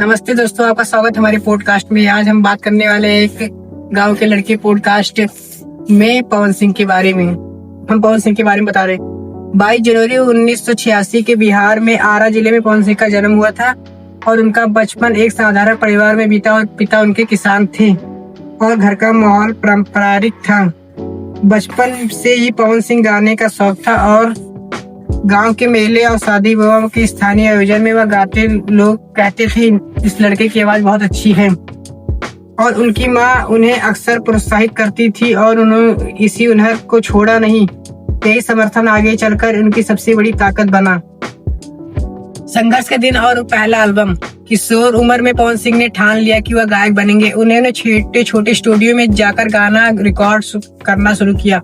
नमस्ते दोस्तों, आपका स्वागत है हमारे पॉडकास्ट में। आज हम बात करने वाले हैं एक गांव के लड़के पॉडकास्ट में पवन सिंह के बारे में। हम पवन सिंह के बारे में बता रहे हैं। 22 जनवरी 1986 के बिहार में आरा जिले में पवन सिंह का जन्म हुआ था और उनका बचपन एक साधारण परिवार में बीता और पिता उनके किसान थे और घर का माहौल पारंपरिक था। बचपन से ही पवन सिंह गाने का शौक था और गांव के मेले और शादी विवाह के स्थानीय आयोजन में वह गाते, लोग कहते थे इस लड़के की आवाज बहुत अच्छी है और उनकी माँ उन्हें अक्सर प्रोत्साहित करती थी और उन्होंने इसी हुनर को छोड़ा नहीं। यही समर्थन आगे चलकर उनकी सबसे बड़ी ताकत बना। संघर्ष के दिन और पहला एल्बम। किशोर उम्र में पवन सिंह ने ठान लिया कि वह गायक बनेंगे। उन्होंने छोटे छोटे स्टूडियो में जाकर गाना रिकॉर्ड करना शुरू किया।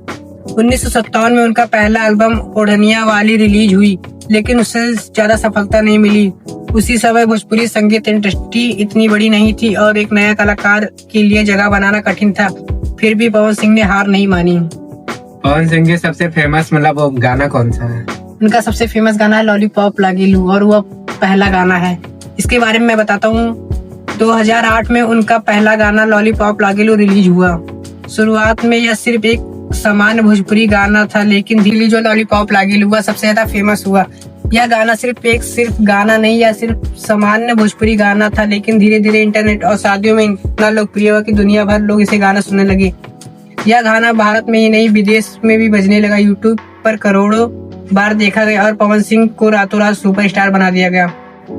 1957 में उनका पहला एल्बम ओढ़निया वाली रिलीज हुई, लेकिन उससे ज्यादा सफलता नहीं मिली। उसी समय भोजपुरी संगीत इंडस्ट्री इतनी बड़ी नहीं थी और एक नया कलाकार के लिए जगह बनाना कठिन था। फिर भी पवन सिंह ने हार नहीं मानी। पवन सिंह के सबसे फेमस वो गाना कौन सा है? उनका सबसे फेमस गाना है लॉलीपॉप लागेलू और वह पहला गाना है। इसके बारे में मैं बताता हूँ। 2008 में उनका पहला गाना लॉलीपॉप लागेलू रिलीज हुआ। शुरुआत में यह सिर्फ एक सामान्य भोजपुरी गाना था, लेकिन धीरे जो लॉलीपॉप लागेलू हुआ सबसे ज्यादा फेमस हुआ। यह गाना सिर्फ गाना नहीं या सिर्फ सामान्य भोजपुरी गाना था, लेकिन धीरे धीरे इंटरनेट और शादियों में इतना लोकप्रिय हुआ कि दुनिया भर लोग इसे गाना सुनने लगे। यह गाना भारत में ही नहीं विदेश में भी बजने लगा। यूट्यूब पर करोड़ों बार देखा गया और पवन सिंह को रातों रात सुपरस्टार बना दिया गया।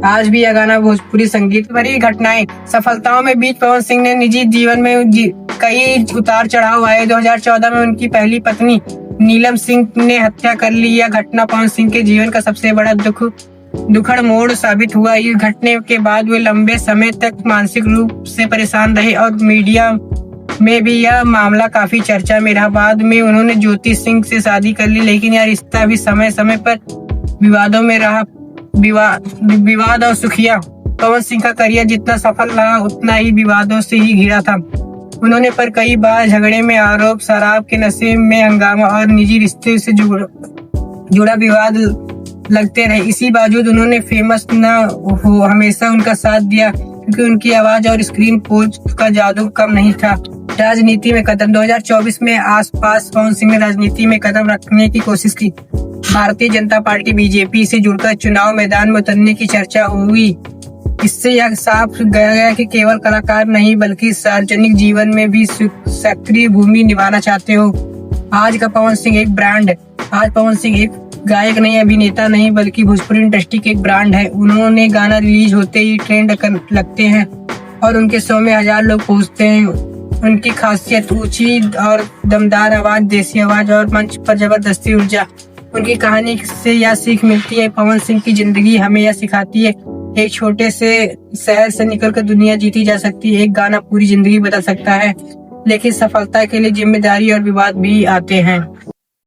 आज भी यह गाना भोजपुरी संगीत भरी घटनाएं सफलताओं में बीच पवन सिंह ने निजी जीवन में कई उतार चढ़ाव आए। 2014 में उनकी पहली पत्नी नीलम सिंह ने हत्या कर ली। यह घटना पवन सिंह के जीवन का सबसे बड़ा दुखद मोड़ साबित हुआ। इस घटने के बाद वे लंबे समय तक मानसिक रूप से परेशान रहे और मीडिया में भी यह मामला काफी चर्चा में रहा। बाद में उन्होंने ज्योति सिंह से शादी कर ली, लेकिन यह रिश्ता भी समय समय पर विवादों में रहा। विवाद और सुखिया। पवन सिंह का करियर जितना सफल रहा उतना ही विवादों से ही घिरा था। उन्होंने पर कई बार झगड़े में आरोप, शराब के नशे में हंगामा और निजी रिश्ते से जुड़ा विवाद लगते रहे। इसी बावजूद उन्होंने फेमस न हो हमेशा उनका साथ दिया, क्योंकि उनकी आवाज और स्क्रीन पोज का जादू कम नहीं था। राजनीति में कदम। 2024 में आसपास पवन सिंह ने राजनीति में कदम रखने की कोशिश की। भारतीय जनता पार्टी बीजेपी से जुड़कर चुनाव मैदान में उतरने की चर्चा हुई। इससे यह साफ गया कि केवल कलाकार नहीं बल्कि सार्वजनिक जीवन में भी सक्रिय भूमि निभाना चाहते हो। आज का पवन सिंह एक ब्रांड है। आज पवन सिंह एक गायक नहीं, अभिनेता नहीं, बल्कि भोजपुरी इंडस्ट्री के एक ब्रांड है। उन्होंने गाना रिलीज होते ही ट्रेंड लगते हैं और उनके शो में 1000 लोग पहुंचते हैं। उनकी खासियत ऊंची और दमदार आवाज, देसी आवाज और मंच पर जबरदस्ती ऊर्जा। उनकी कहानी से यह सीख मिलती है। पवन सिंह की जिंदगी हमें यह सिखाती है एक छोटे से शहर से निकलकर दुनिया जीती जा सकती है। एक गाना पूरी जिंदगी बदल सकता है, लेकिन सफलता के लिए जिम्मेदारी और विवाद भी आते हैं।